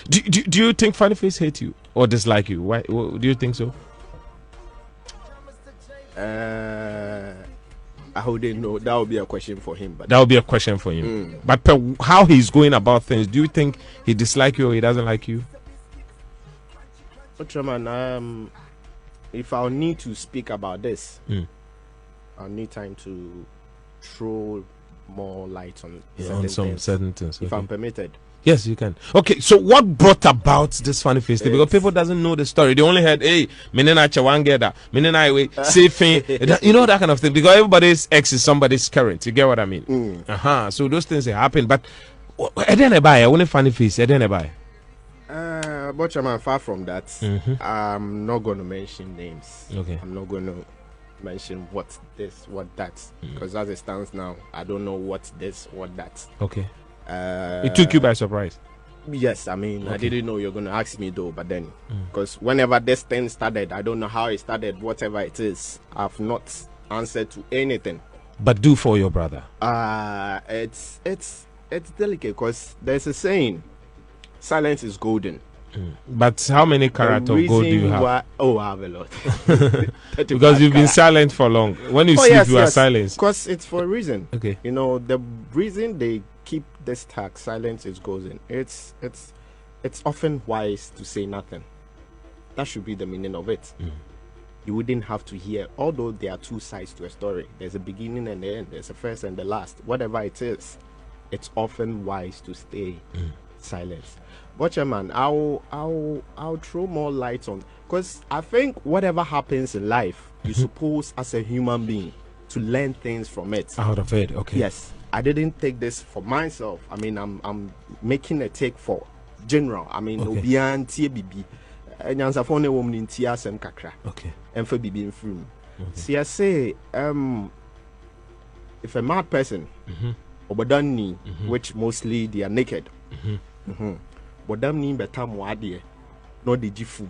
Do you think Funny Face hate you or dislike you? Why do you think so? I wouldn't know. That would be a question for him. But that would be a question for him. But how he's going about things, do you think he dislike you or he doesn't like you? Chairman, if I'll need to speak about this, I'll need time to throw more light on certain things. If I'm permitted. Yes, you can. Okay, so what brought about this Funny Face thing? Because people doesn't know the story. They only heard, hey, menena chawangeda, menena we safe, you know, that kind of thing. Because everybody's ex is somebody's current. You get what I mean? So those things happen. But I didn't buy. I only Funny Face. I didn't buy. But I'm far from that. I'm not going to mention names. Okay. I'm not going to mention what this, what that, because as it stands now, I don't know what this, what that. Okay. It took you by surprise. Yes, I mean, I didn't know you're going to ask me though, but then, because whenever this thing started, I don't know how it started, whatever it is, I've not answered to anything. But do for your brother. It's delicate, because there's a saying, silence is golden. But how many carats of gold do you have? I have a lot. Because you've been silent for long. When you sleep, you are silent. Because it's for a reason. Okay. You know, the reason they keep this tag, silence is golden. It's often wise to say nothing. That should be the meaning of it. You wouldn't have to hear, although there are two sides to a story. There's a beginning and the end. There's a first and the last. Whatever it is, it's often wise to stay silent. But man, I'll throw more light on, because I think whatever happens in life, you're supposed as a human being to learn things from it. Out of it, okay. Yes, I didn't take this for myself. I mean, I'm making a take for general. I mean, obian tie bibi. Nyansa phone woman in tia sem kakra. Okay. And for bibi in free. See, I say, if a mad person, obadani, which mostly they are naked. But them need better more idea. No the jifu.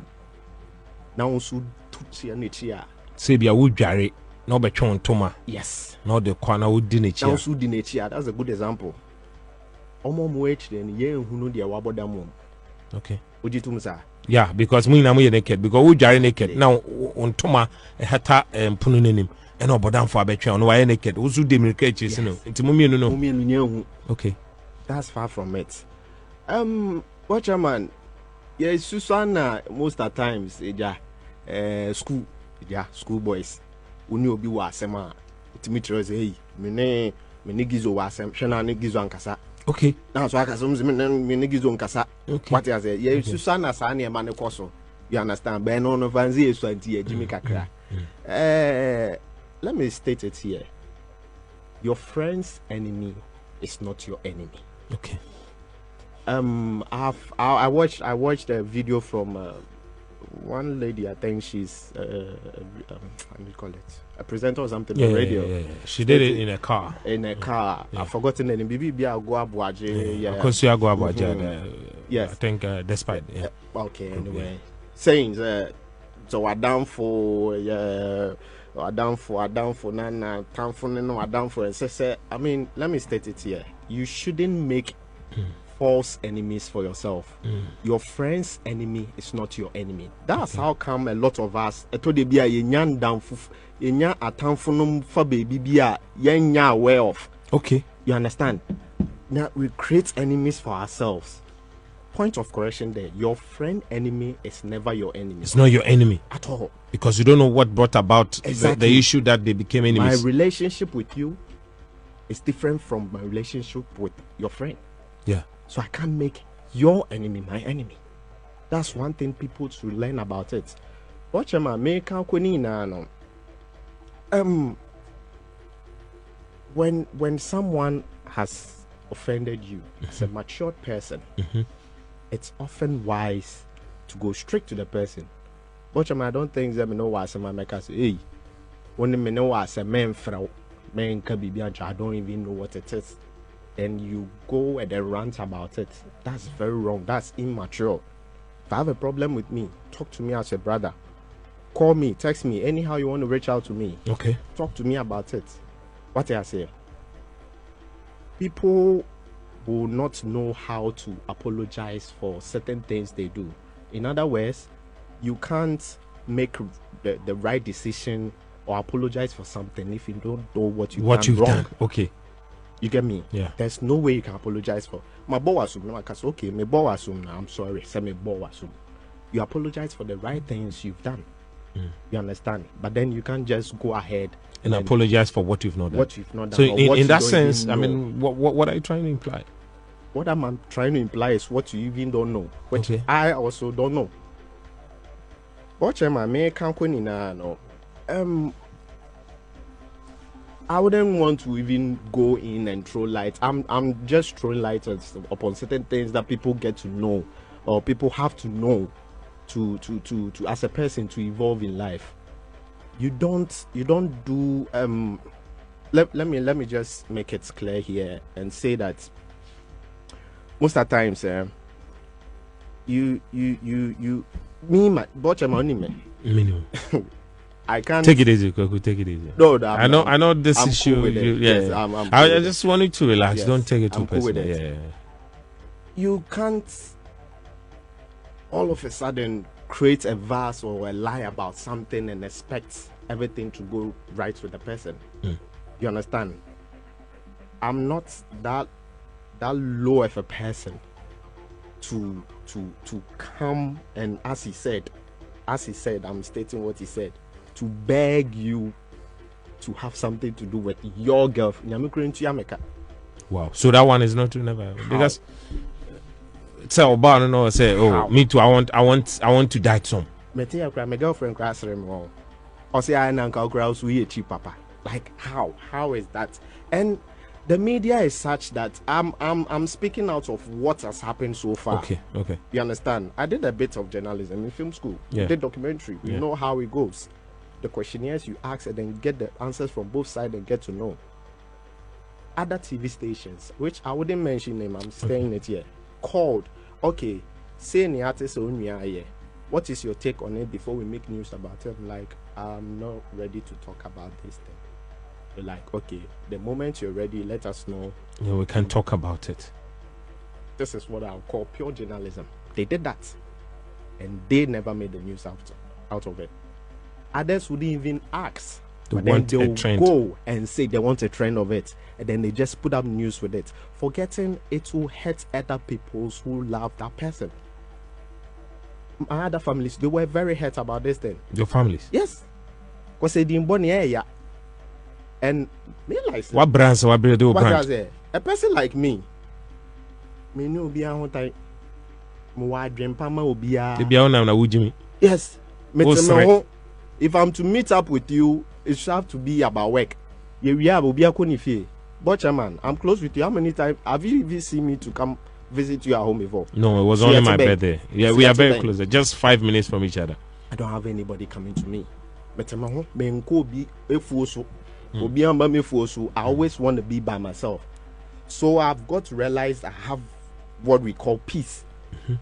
Now so tutsi and chia. Say be a wood jarry, no be chon toma. Yes. No the corner would dinate. Now so dinate. That's a good example. Omo mwech then ye who know the wabo dam. Okay. Ujitumsa. Yeah, because we na naked. Because we jarry naked. Now on toma hata pununim. And obodam for betcha on why naked. Usu demirkate, you know. Into mummy. Okay. That's far from it. Watch a man. Yes, Susanna most of the times, school boys. Uni obi wa sema. Utimitro say, hey, mene gizo wa sem. Shana ne gizo ankasa. Okay. Now so aka some mene gizo ankasa. Okay. What I say? Yes, Susanna sa ne ma ne koso. You understand? Ben no vanzi esu anti Jimmy kakra. Let me state it here. Your friend's enemy is not your enemy. Okay. I watched a video from one lady. I think she's how do you call it, a presenter or something on radio. Yeah. She did it in a car. I've forgotten the name. Bibi go abwaje. Yeah. Because you go abwaje. Yes. I think despite. Yeah. Okay. Anyway, saying so I down for I down for nana down for no I down for and say. I mean, let me state it here. You shouldn't make false enemies for yourself. Your friend's enemy is not your enemy. That's how come a lot of us aware of. Okay. You understand? Now we create enemies for ourselves. Point of correction there. Your friend enemy is never your enemy. It's not your enemy at all. Because you don't know what brought about the issue that they became enemies. My relationship with you is different from my relationship with your friend. Yeah. So I can't make your enemy my enemy. That's one thing people should learn about it. Watch my make no. When someone has offended you as a matured person, it's often wise to go straight to the person. Watch I don't think that me know what some make us hey. When me know what a man from man can be I don't even know what it is. And you go and then rant about it. That's very wrong. That's immature. If I have a problem with me, talk to me as a brother. Call me, text me, anyhow you want to reach out to me. Okay. Talk to me about it. What I say? People will not know how to apologize for certain things they do. In other words, you can't make the right decision or apologize for something if you don't know what you've done. Okay. You get me? Yeah. There's no way you can apologize for. My boy was okay, my boy was I'm sorry. Say my boy was. You apologize for the right things you've done. You understand? But then you can't just go ahead and apologize for what you've not done. What you've not done. So in that sense, I mean, what are you trying to imply? What I'm trying to imply is what you even don't know, which I also don't know. Watch my man can't no. I wouldn't want to even go in and throw light. I'm just throwing light upon certain things that people get to know, or people have to know to as a person to evolve in life. You don't do let me just make it clear here and say that most of the times my botch money man. Minimum. I can't take it easy. Take it easy. No, I know this I'm issue. Cool with it. Yeah, yes, I'm I just want you to relax. Yes, don't take it too I'm cool personal. with it. Yeah. You can't all of a sudden create a verse or a lie about something and expect everything to go right with the person. You understand? I'm not that low of a person to come and as he said, I'm stating what he said, to beg you to have something to do with your girlfriend. Wow. So that one is not true, never. Because tell about no say, oh, me too. I want to die some. My girlfriend crash him all. Or say I nanka grouse we cheap papa. Like how? How is that? And the media is such that I'm speaking out of what has happened so far. Okay. You understand? I did a bit of journalism in film school. Yeah. Did documentary. We know how it goes. The questionnaires you ask and then get the answers from both sides and get to know. Other TV stations, which I wouldn't mention them, I'm saying it here, called, okay, say the artist what is your take on it before we make news about it? Like, I'm not ready to talk about this thing. They're like, okay, the moment you're ready, let us know. Yeah, we can talk about it. This is what I'll call pure journalism. They did that, and they never made the news out of it. Others wouldn't even ask. But then they'll go and say they want a trend of it, and then they just put up news with it, forgetting it will hurt other people who love that person. My other families, they were very hurt about this thing. Your families? Yes. Because they didn't born here. And me like what brands? What brand? A person like me know be a time. Yes. If I'm to meet up with you, it should have to be about work. But man, I'm close with you. How many times have you even seen me to come visit you at home before? No, it was only my birthday. Yeah, we are very close. Just 5 minutes from each other. I don't have anybody coming to me. I always want to be by myself. So I've got to realize I have what we call peace. I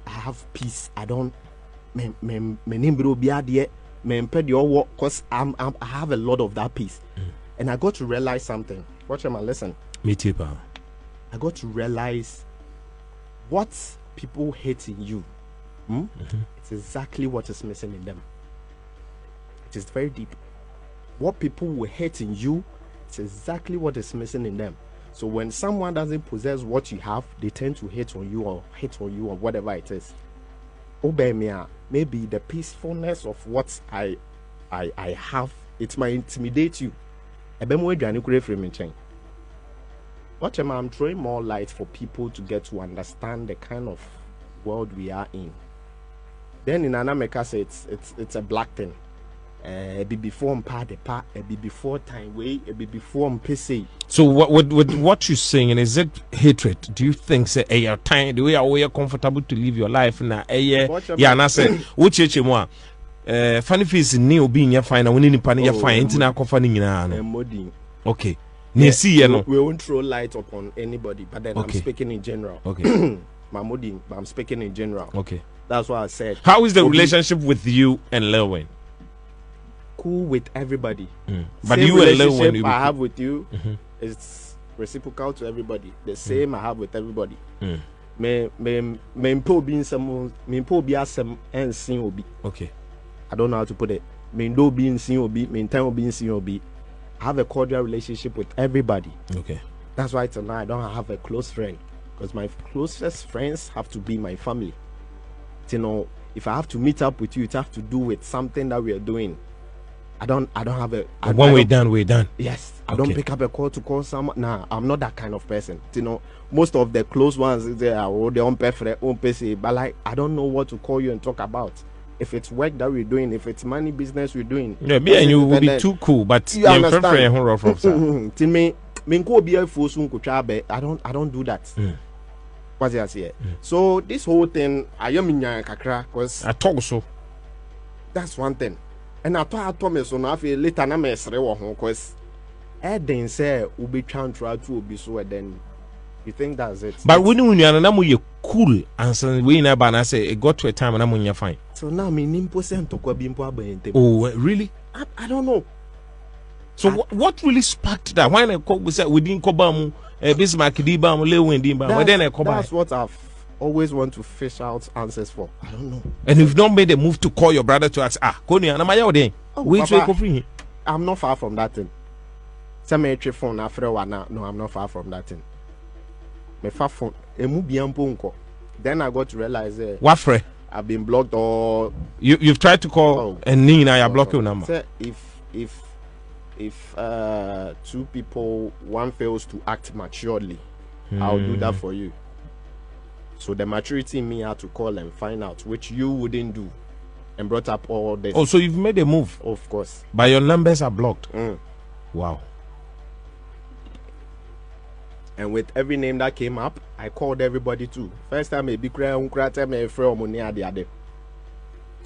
have peace. I don't because I have a lot of that peace. And I got to realize something. Watch my lesson. Me too, pal. I got to realize what people hate in you. It's exactly what is missing in them. It is very deep. What people will hate in you, it's exactly what is missing in them. So when someone doesn't possess what you have, they tend to hate on you or whatever it is. Maybe the peacefulness of what I have, it might intimidate you. Watch, I'm throwing more light for people to get to understand the kind of world we are in. Then in Anameka say it's a black thing. Be before be before time way, be before PC. So what you're saying, is it hatred? Do you think say your time the way are you comfortable to live your life now? Yeah, and I say which more funny face ni obi in your fine when ni pan your fine intina kofa ni nyina. Okay. We won't throw light upon anybody, but then okay. I'm speaking in general. Okay. Mahmoudin, but I'm speaking in general. Okay. That's what I said. How is the relationship with you and Lil Wayne? Cool with everybody. But you and Lil Wayne, I have with you, it's reciprocal to everybody. The same I have with everybody. Me impo be some me impo be asem and sin obi. Okay. I don't know how to put it. Me do be in sin obi, me time be in sin obi. I have a cordial relationship with everybody. Okay. That's why till now I don't have a close friend, because my closest friends have to be my family. You know, if I have to meet up with you, it have to do with something that we are doing. I don't have a when we're done. Yes, I don't pick up a call to call someone. Nah, I'm not that kind of person. You know, most of the close ones they are their own PC, but like I don't know what to call you and talk about. If it's work that we're doing, if it's money business we're doing, yeah, me and you will be too cool. But you understand? I don't do that. What's I say? So this whole thing, I am in kakra because I talk so. That's one thing. And I told me so now I feel later na me sere wo ho because then say we be trying to be so then you think that's it. But when you na you cool and so we na ba na say it got to a time na you fine. So now me nimpo sent to bi mpo abante. Oh, really? I don't know. So what really sparked that? Why na we say we didn't kobamu Bismarck di ba mu lewen di ba. But then that's what I've always want to fish out answers for. I don't know. And you've not made a move to call your brother to ask, Koni, and am I out there? Wait, I'm not far from that thing. Some phone after one now. No, I'm not far from that thing. My far phone, then I got to realize what friend? I've been blocked or you've tried to call and Nina, you block your number. Say if two people, one fails to act maturely, I'll do that for you. So the maturity in me had to call and find out, which you wouldn't do, and brought up all this. Oh, so you've made a move? Of course. But your numbers are blocked? Wow. And with every name that came up, I called everybody too. First time a big to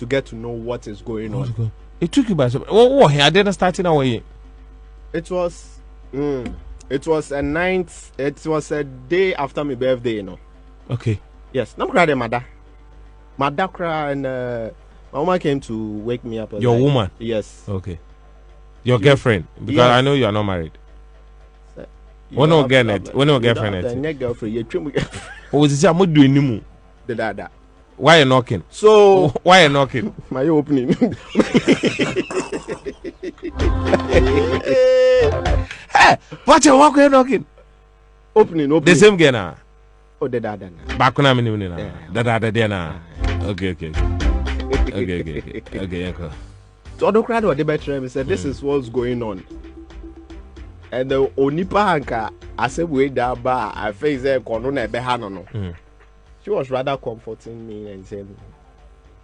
get to know what is going on. It took you by surprise. Oh, I didn't start in a way. It was a night. It was a day after my birthday, you know. Okay. Yes. I'm crying, mother. Mother cry and my mama came to wake me up. Your woman? Yes. Okay. Your girlfriend? Because yes. I know you are not married. When no girlfriend? You trim girlfriend. Oh, is it I'm not doing anymore? The dada. Why you knocking? So why you knocking? My opening. Hey, what you walk knocking? Opening. The same girl now. Oh, the dada. Back when I'm in the dada there now. Okay. So the crowd or the better said, "This is what's going on." And the Onipa Anka, I said, "Wait, that bar." I face there, Corona Behano. She was rather comforting me and said,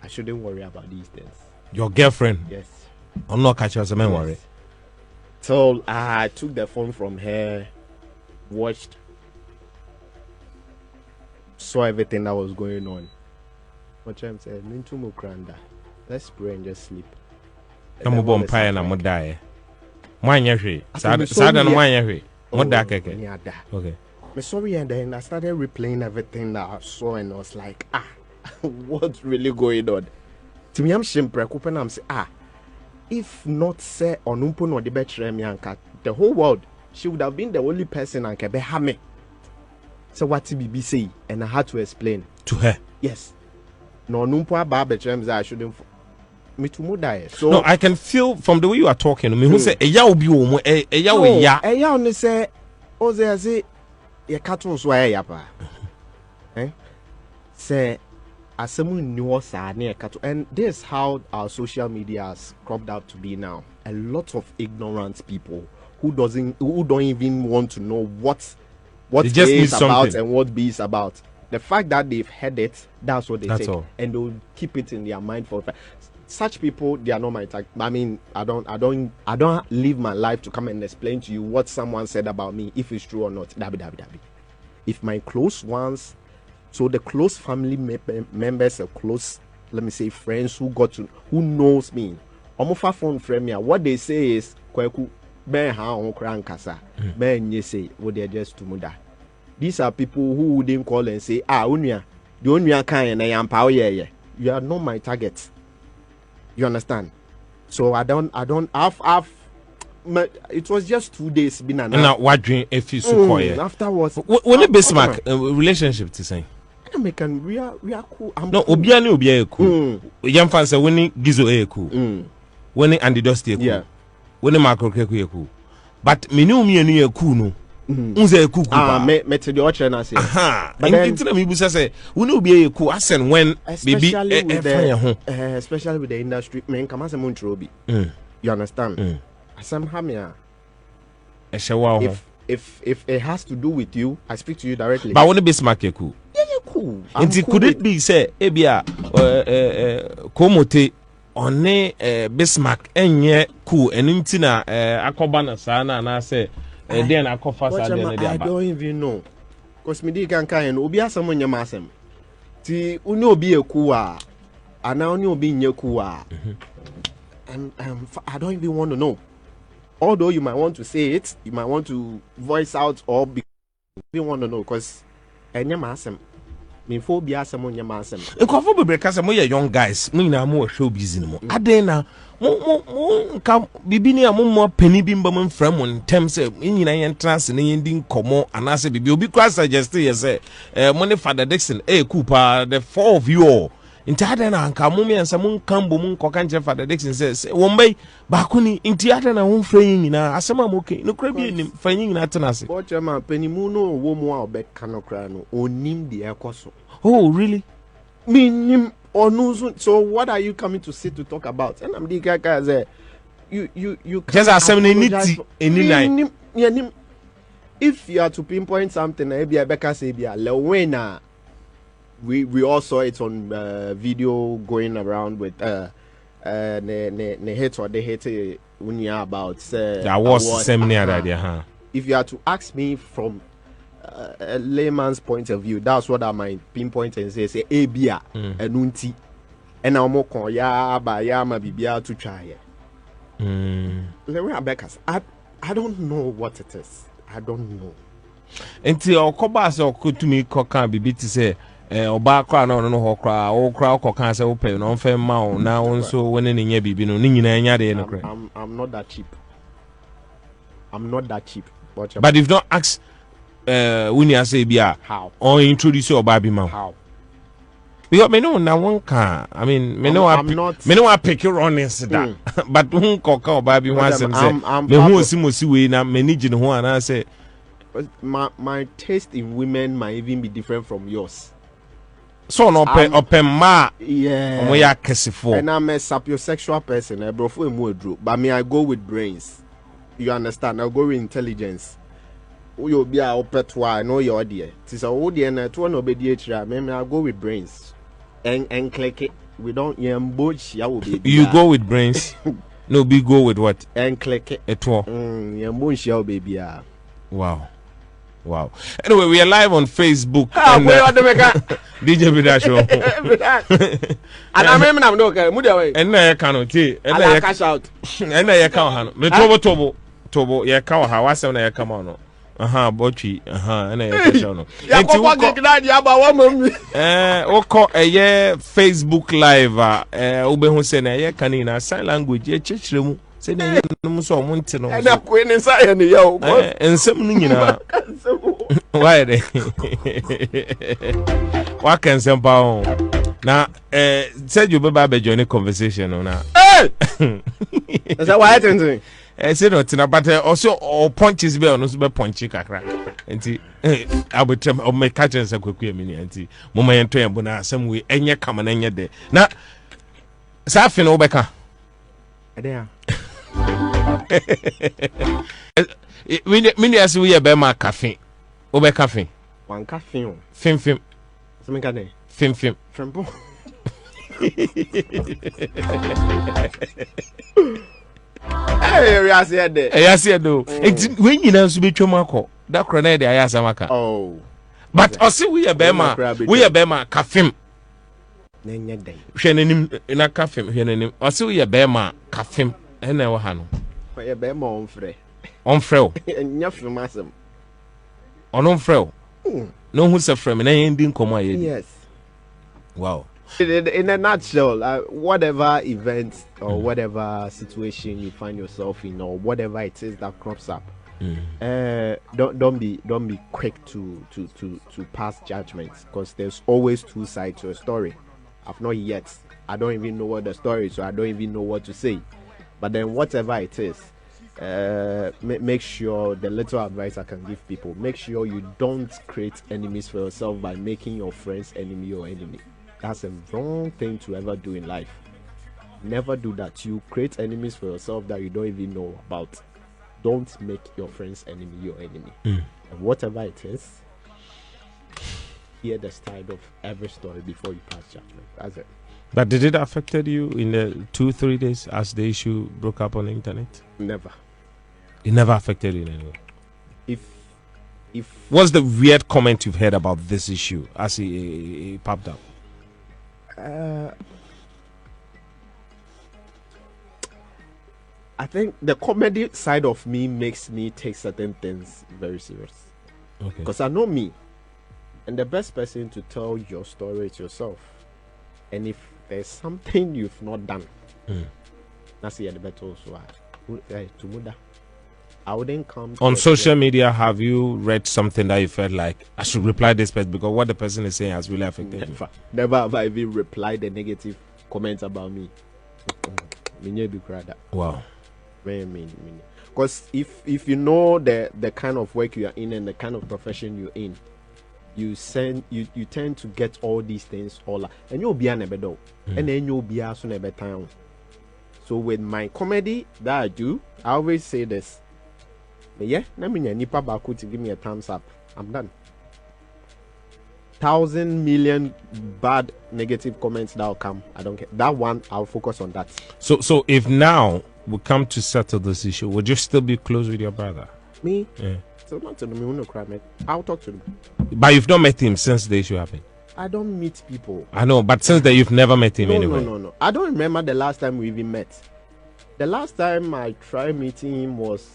"I shouldn't worry about these things." Your girlfriend? Yes. I'm not catching us. Man, worry. So I took the phone from her, watched, saw everything that was going on. But Chem said, "Mintu Mukranda, let's pray and just sleep." I'm born pie and I'm die. Mine yashi. Sad and mine yashi. What that keke? Okay. I'm sorry, and then I started replaying everything that I saw, and I was like, what's really going on? To me, I'm simply open. I'm saying, if not say onumpo no the betre mianka, the whole world, she would have been the only person and kebe hame. So what TBB say, and I had to explain to her. Yes. No onumpo aba betre I shouldn't. Me to die. So no, I can feel from the way you are talking. Me who say eya obi omo eya we ya. Eya on say oze say ye cattle so eya pa. Say asemu new sa na cattle, and this is how our social media has cropped out to be now. A lot of ignorant people who don't even want to know what A is about and what B is about. The fact that they've heard it, that's what they take, and they'll keep it in their mind for. Such people, they are not my type. I mean, I don't live my life to come and explain to you what someone said about me, if it's true or not. Dabi. If my close ones, so the close family members, or close, let me say, friends who knows me, omofa phone friend me, what they say is, kweku ben ha on kran kasa, ben ye say, what they just to muda. These are people who wouldn't call and say, unya, the unya kan and I am power yeah. You are not my target. You understand? So I've it was just 2 days. Been now what dream if you so afterwards. When the Bismarck relationship to say. American, we are cool. No, Obiani cool. Young fans are winning Gizo cool. Winning Andy Dusty cool. Yeah. Winning Marco Keku cool. But me and cool no. Unze cool. Me to the ocean I say. But then me busa say we no be cool asen when baby especially with the industry men come as a Montrobi. You understand? Somehow me if it has to do with you, I speak to you directly. But when the Bismarck cool. Yeah, cool. And could it be say ebia komote one Bismarck enye cool enti na akoba na saa na say then akofa saa dey na dey I don't even know. Cause me dey kan obi asem nya masem. Ti uni obi eku a ana uni obi nya ku a. I don't even want to know. Although you might want to say it, you might want to voice out or you want to know because enya masem. Me phobia asem nya masem. Nkofo bebre kasa mo ye young guys, mo nyina mo show busy no mo. Aden na mo ka bibi ni mo pani bi mba mo mfra mo ntem se nyina ye trans na ye ndi nkomo anase bibi obi kwa suggest ye say mo ne Father Dixon kupa the four of you all inti aden na nka mo miensa mo nkambo mo nkoka nche Father Dixon say wombai ba kuni inti aden na wo mfra nyina asema mo okay no kra bi ni fa nyina tenase bo chema pani mu no wo mo a obeka no kra no onim de ekoso. Oh really? Minim so what are you coming to sit to talk about? And I'm the guy say you just as any if you are to pinpoint something maybe Rebecca say be Lewena we all saw it on video going around with ne hate or they hate when you about that was seminar idea if you are to ask me from a layman's point of view, that's what I might pinpoint and say Abia enunti and now more ya ba ya ma bibia to try. I don't know what it is. I don't know. Until Okoba so could to me coca bibi to say oba kra no ho kra o kra coca say open no fem ma now so when in nya bibi no ni nyina nya de no kra. I'm not that cheap. I'm not that cheap. But if not ask when you say bia how or introduce your baby man how because me no na one can I mean me no I pick your honest that but who cock or baby once and say me who si we na me ni ho and I say my taste in women might even be different from yours. So no open ma yeah we are kesifo and I'm a sapiosexual person bro for but me I go with brains. You understand? I go with intelligence. You be a opetwa, I know your dear. Tis a old dear and to an obedience. Maybe I'll go with brains and click it. We don't yambush. You go with brains. No, be go with what? And click it. At all. Yambush, your baby. Wow. Wow. Anyway, we are live on Facebook. DJ Bidasho. And I remember I'm not okay. And I cannot tea. And I cash out. And I can't. Me tobo. Ya kawa ha. What's on? Ya come on. Bochi. And I cash out. Ya kwa gigna ya ba wa mami. Oko Facebook live. Ube hu se na ye kanina sign language ye chechire mu. Se na ye no so mo nti no. Na ko ni sa ye ni ya o. Ensem no nyina. Why they? What can some pound? Now, said you be join a conversation on now. Hey! Is that why I think? I said not, but also all punches be on us be punchy kakra. And I would tell of my catchers a quick minute. And Mama and Toya Bona, some way, and ye come and ye day. Now, Safin Obeka. There. Mini as we are Bema Cafe. Obe cafe. One cafe. Fim. Something can they? Fim. Fimpo. Hey, we are there. I see do. When you know to be chomako, that grenade I ask Amaka. Oh. But also we are Bema cafe. Nenya day. Shenim in a cafe, Henim. Also we are Bema cafe. And now Hano. We are Bema on frey. On frail. And you're massive. On frail. No who's a friend and I ain't been come. Yes. Wow. In a nutshell, whatever event or whatever situation you find yourself in, or whatever it is that crops up, don't be quick to pass judgments, because there's always two sides to a story. I've not yet. I don't even know what the story is, so I don't even know what to say. But then whatever it is, make sure, the little advice I can give people, make sure you don't create enemies for yourself by making your friends enemy your enemy. That's a wrong thing to ever do in life. Never do that. You create enemies for yourself that you don't even know about. Don't make your friends enemy your enemy. And whatever it is, hear the side of every story before you pass judgment. That's it. But did it affect you in the 2-3 days as the issue broke up on the internet? Never. It never affected you in any way? If What's the weird comment you've heard about this issue as it popped up? I think the comedy side of me makes me take certain things very serious. Okay. Because I know me, and the best person to tell your story is yourself. And if there's something you've not done, that's the better also. I wouldn't come on social media. Have you read something that you felt like I should reply this person because what the person is saying has really affected me? Never have I even replied the negative comments about me. Wow. Because if you know the kind of work you are in and the kind of profession you're in, you tend to get all these things all, and you'll be an ebedo, and then you'll be as soon as time. So with my comedy that I do, I always say this. Yeah, let me nipa baku to give me a thumbs up. I'm done. 1,000 million bad negative comments that will come. I don't care. That one, I'll focus on that. So if now we come to settle this issue, would you still be close with your brother? Me? Yeah. So not to me, no cry, mate. I'll talk to him. But you've not met him since the issue happened. I don't meet people. I know, but since then you've never met him anyway. No. I don't remember the last time we even met. The last time I tried meeting him was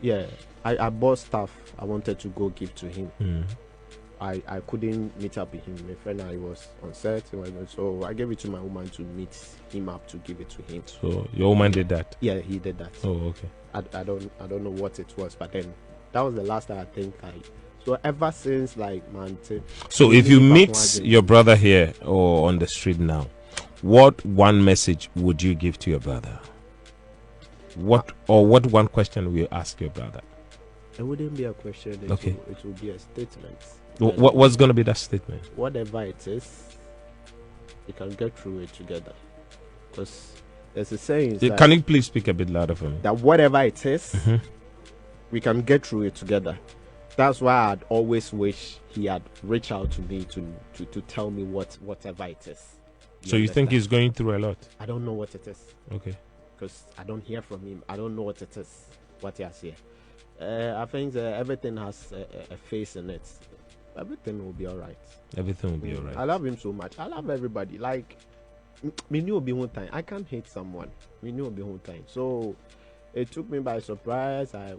yeah. I bought stuff I wanted to go give to him. I couldn't meet up with him. My friend I was on set, so I gave it to my woman to meet him up to give it to him. So your woman did that? Yeah, he did that. Oh, okay. I don't know what it was, but then that was the last time I think so ever since So if you meet your brother here or on the street now, what one message would you give to your brother? What one question will you ask your brother? It wouldn't be a question. It will be a statement. What's going to be that statement? Whatever it is, you can get through it together. Because there's a saying. Can you please speak a bit louder for me? That whatever it is, we can get through it together. That's why I'd always wish he had reached out to me to tell me whatever it is. So you think he's going through a lot? I don't know what it is. Okay. Because I don't hear from him. I don't know what it is. What he has here. I think everything has a face in it. Everything will be all right. Everything will be all right. I love him so much. I love everybody. Like, me knew be one time. I can't hate someone. Me knew be one time. So it took me by surprise. I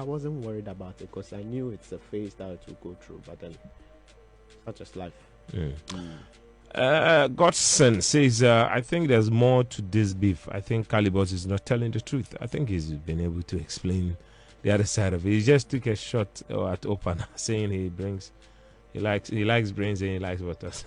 wasn't worried about it because I knew it's a phase that it will go through. But then, such is life. Godson says, I think there's more to this beef. I think Kalybos is not telling the truth. I think he's been able to explain the other side of it. He just took a shot at open saying he likes brains and he likes waters.